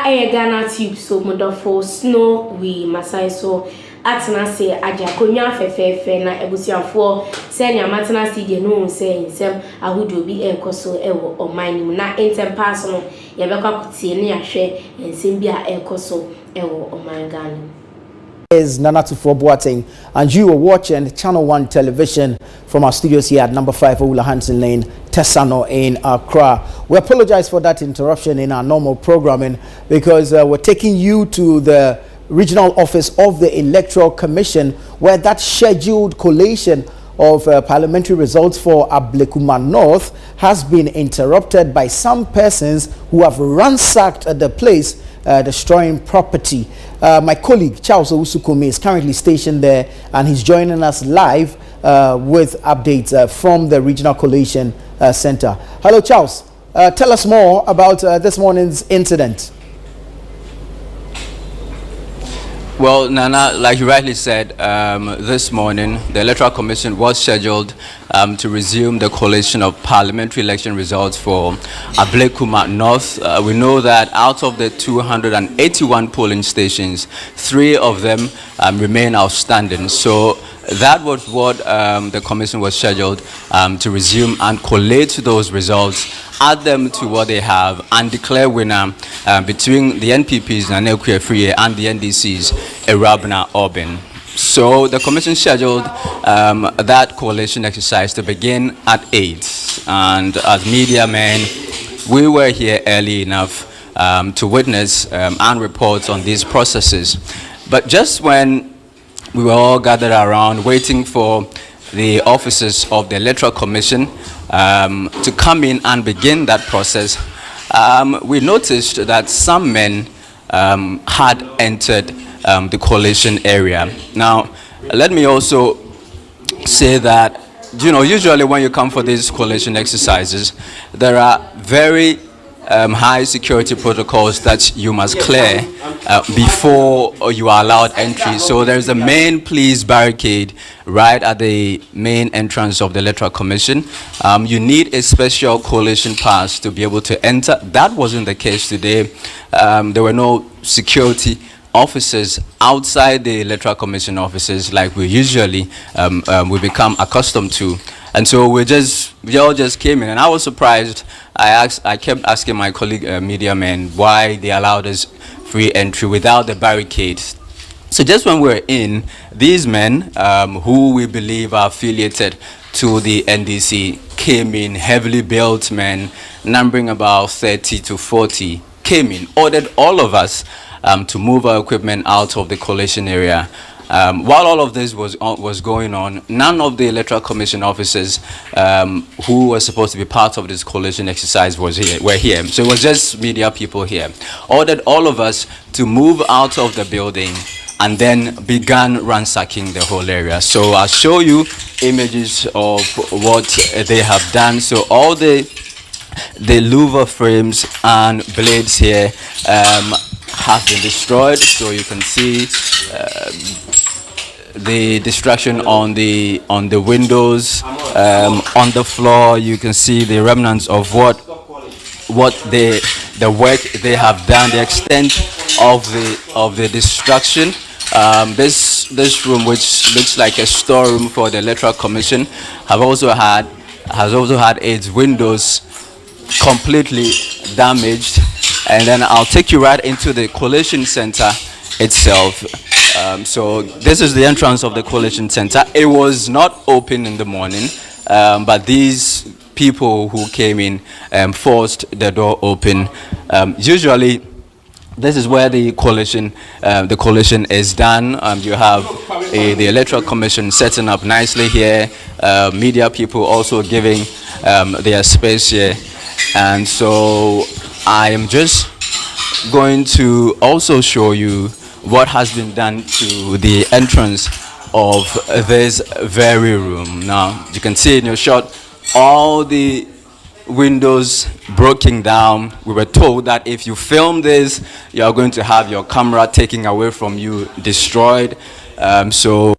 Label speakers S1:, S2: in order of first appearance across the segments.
S1: a Ghanatube so modofo snow we masai so atena se aja konwa fefefe na ebusiafo se nya matena se de no se nsem ahodo bi enkoso ewo oman na intem pass no ye bekwa kutie ne ahwe nsem bi a enkoso ewo oman Ghana.
S2: Is Ghanatube and you are watching Channel 1 television from our studios here at number 5 Oula Hansen Lane, Tesano in Accra. We apologize for that interruption in our normal programming because we're taking you to the regional office of the Electoral Commission where that scheduled collation of parliamentary results for Ablekuma North has been interrupted by some persons who have ransacked the place, destroying property. My colleague Charles Owusukome is currently stationed there and he's joining us live with updates from the Regional Collation Center. Hello Charles, tell us more about this morning's incident.
S3: Well, Nana, like you rightly said, this morning the Electoral Commission was scheduled to resume the collation of parliamentary election results for Ablekuma North. We know that out of the 281 polling stations, 3 of them remain outstanding. So that was what the commission was scheduled to resume and collate those results, add them to what they have, and declare winner between the NPP's Nana Akufo-Addo and the NDC's Erabna Orbin. So the commission scheduled that coalition exercise to begin at 8, and as media men, we were here early enough to witness and report on these processes. But just when we were all gathered around waiting for the officers of the Electoral Commission to come in and begin that process, we noticed that some men had entered the collation area. Now, let me also say that, you know, usually when you come for these collation exercises, there are very high security protocols that you must clear before you are allowed entry. So there's a main police barricade right at the main entrance of the Electoral Commission. You need a special coalition pass to be able to enter. That wasn't the case today. There were no security officers outside the Electoral Commission offices like we usually we become accustomed to. And so we all just came in, and I was surprised. I kept asking my colleague media men why they allowed us free entry without the barricades. So just when we're in, these men who we believe are affiliated to the NDC came in, heavily built men, numbering about 30 to 40, came in, ordered all of us to move our equipment out of the collation area. While all of this was going on, none of the Electoral Commission officers who were supposed to be part of this collation exercise were here. So it was just media people here. Ordered all of us to move out of the building and then began ransacking the whole area. So I'll show you images of what they have done. So all the louver frames and blades here have been destroyed. So you can see the destruction on the windows, on the floor. You can see the remnants of the work they have done, the extent of the destruction. This room, which looks like a storeroom for the Electoral Commission, has also had its windows completely damaged. And then I'll take you right into the collation center itself. So this is the entrance of the collation center. It was not open in the morning, but these people who came in forced the door open. Usually this is where the collation is done. You have the Electoral Commission setting up nicely here, media people also giving their space here. And so I am just going to also show you what has been done to the entrance of this very room. Now, you can see in your shot all the windows broken down. We were told that if you film this, you are going to have your camera taken away from you, destroyed. So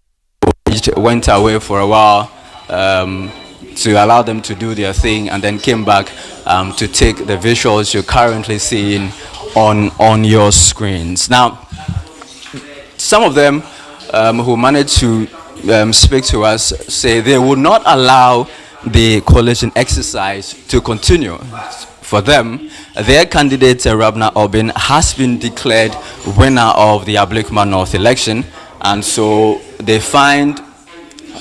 S3: it went away for a while to allow them to do their thing, and then came back to take the visuals you're currently seeing on your screens. Now, some of them who managed to speak to us say they will not allow the coalition exercise to continue. For them, their candidate, Rabna Obin, has been declared winner of the Ablekuma North election, and so they find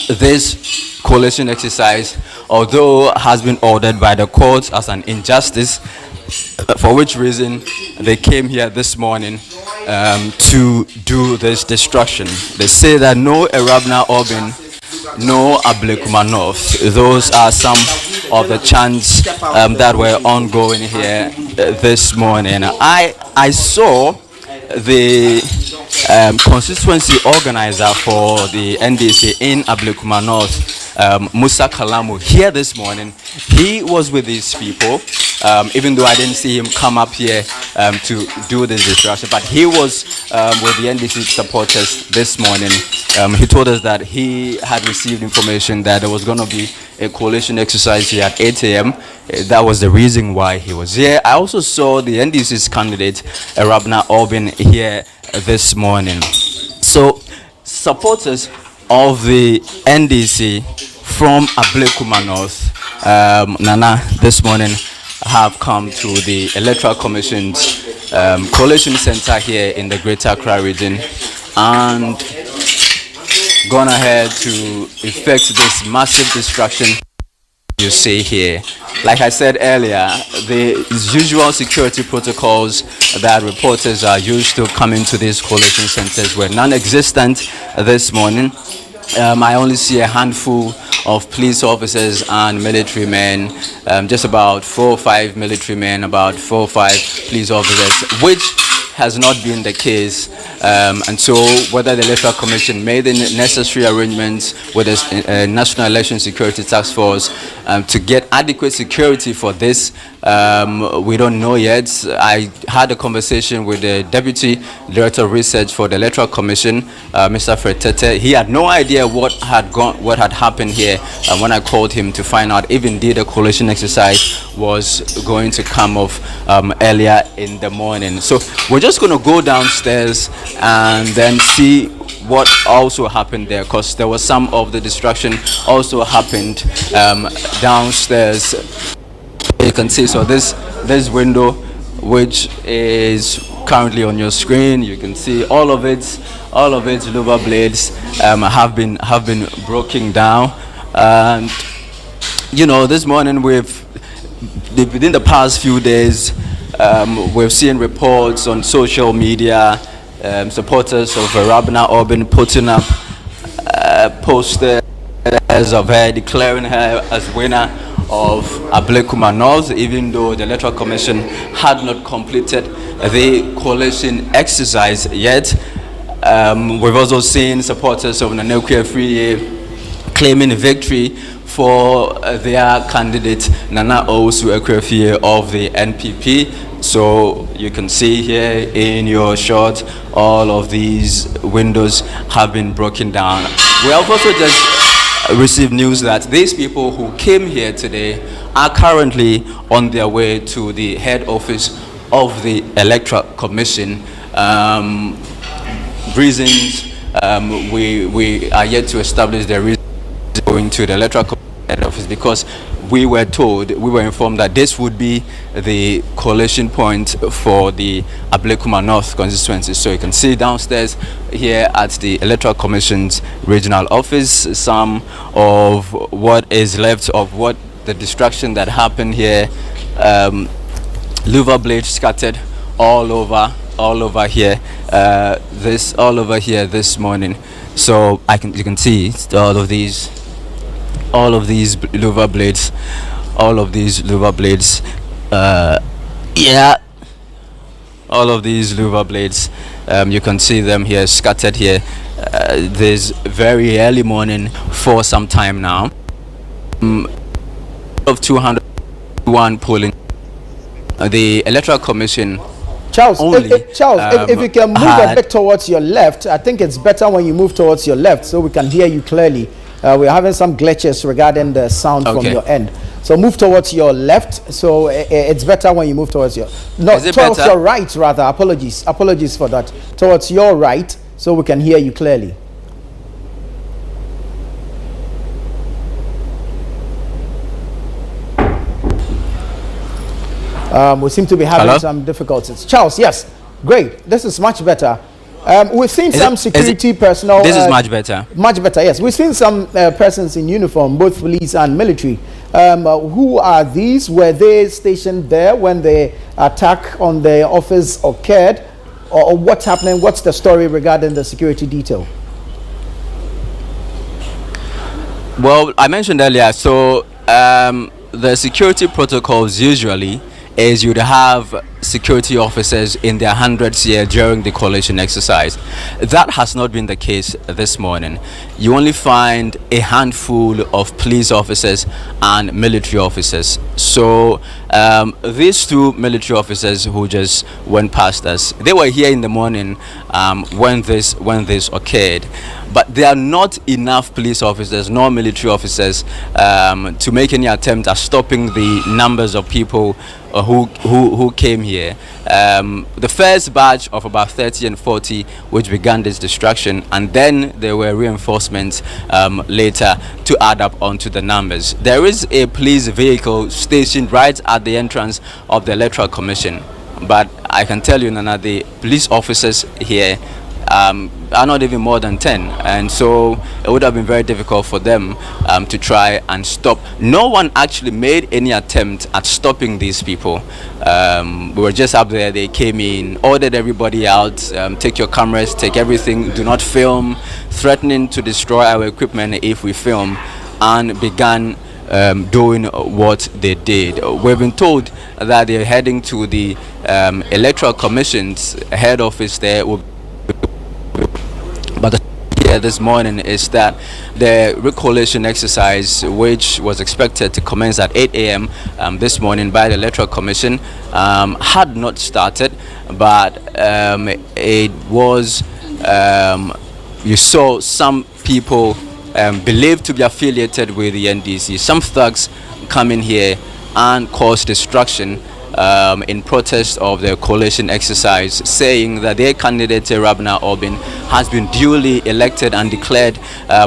S3: this coalition exercise, although has been ordered by the courts as an injustice, for which reason they came here this morning to do this destruction. They say that no Rabna Obin, no Ablekuma North. Those are some of the chants that were ongoing here this morning. I saw the constituency organizer for the NDC in Ablekuma North, Musa Kalamu, here this morning. He was with these people, even though I didn't see him come up here to do this destruction, but he was with the NDC supporters this morning. He told us that he had received information that there was going to be a coalition exercise here at 8 a.m. That was the reason why he was here. I also saw the NDC's candidate, Rabna Obin, here this morning. So, supporters of the NDC from Ablekuma North, Nana, this morning have come to the Electoral Commission's coalition center here in the Greater Accra region and gone ahead to effect this massive destruction you see here. Like I said earlier, the usual security protocols that reporters are used to come into these coalition centers were non-existent this morning. I only see a handful of police officers and military men, just about 4 or 5 military men, about 4 or 5 police officers, which has not been the case. And so whether the Electoral Commission made the necessary arrangements with the National Election Security Task Force to get adequate security for this, we don't know yet. I had a conversation with the Deputy Director of Research for the Electoral Commission, Mr. Fred Tete. He had no idea what had happened here when I called him to find out if indeed a coalition exercise was going to come off earlier in the morning. So we're just going to go downstairs and then see what also happened there, because there was some of the destruction also happened downstairs. You can see, so this window, which is currently on your screen, you can see all of its louver blades have been broken down. And you know, this morning within the past few days, we've seen reports on social media, supporters of Rabna Obin putting up posters of her, declaring her as winner of Ablekuma North, even though the Electoral Commission had not completed the coalition exercise yet. We've also seen supporters of Nanekwe Free claiming victory for their candidate Nana Osu Ekwefie of the NPP. So you can see here in your shot, all of these windows have been broken down. We have also just received news that these people who came here today are currently on their way to the head office of the Electoral Commission. Reasons we are yet to establish the reason going to the Electoral Commission head office, because we were informed that this would be the coalition point for the Ablekuma North constituency. So you can see downstairs here at the Electoral Commission's regional office some of what is left of what the destruction that happened here. Louver blades scattered all over here this morning. So you can see all of these louver blades, all of these louver blades you can see them here scattered here this very early morning for some time now. Of 201 polling, the Electoral Commission
S2: Charles,
S3: only,
S2: if you can move a bit towards your left, I think it's better when you move towards your left so we can hear you clearly. We're having some glitches regarding the sound from your end. So move towards your left. So it's better when you move towards your towards
S3: better?
S2: your right rather. Apologies for that. Towards your right, so we can hear you clearly. We seem to be having some difficulties. Charles, yes, great. This is much better. We've seen security personnel.
S3: This is much better.
S2: Much better, yes. We've seen some persons in uniform, both police and military. Who are these? Were they stationed there when the attack on the office occurred? Or what's happening? What's the story regarding the security detail?
S3: Well, I mentioned earlier, so the security protocols usually is you'd have security officers in their hundreds here during the coalition exercise. That has not been the case this morning. You only find a handful of police officers and military officers. So these two military officers who just went past us, they were here in the morning when this occurred. But there are not enough police officers nor military officers to make any attempt at stopping the numbers of people who came here. The first batch of about 30 and 40 which began this destruction, and then there were reinforcements later to add up onto the numbers. There is a police vehicle stationed right at the entrance of the Electoral Commission, but I can tell you, Nana, the police officers here are not even more than 10, and so it would have been very difficult for them to try and stop. No one actually made any attempt at stopping these people. We were just up there, they came in, ordered everybody out, take your cameras, take everything, do not film, threatening to destroy our equipment if we film, and began doing what they did. We've been told that they're heading to the Electoral Commission's head office there. But the here this morning is that the recoalition exercise, which was expected to commence at 8 a.m. This morning by the Electoral Commission, had not started, but it was, you saw some people believed to be affiliated with the NDC, some thugs come in here and cause destruction in protest of the coalition exercise, saying that their candidate Rabna Obin has been duly elected and declared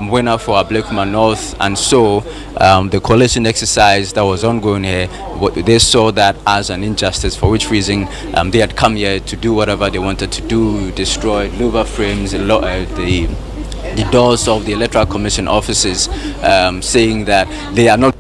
S3: winner for Ablekuma North, and so the coalition exercise that was ongoing here, they saw that as an injustice, for which reason they had come here to do whatever they wanted to do, destroy louver frames, the doors of the Electoral Commission offices, saying that they are not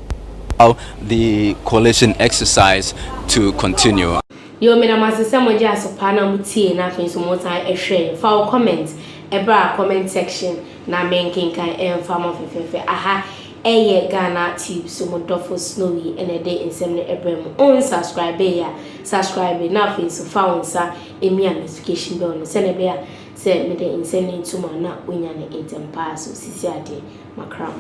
S3: allow the coalition exercise to continue.
S1: Yo mina masese moja asopana mutie na afenso mota ehwe fa comment ebra comment section na menkinkan enfama fefefe aha eye Ghanatube so modofo snowy enede ensem ne ebrem on subscribe na afenso fa onsa emia notification bell no se ne be a se me de ensem ne ntuma na onya ne etempa so sisi ade makram.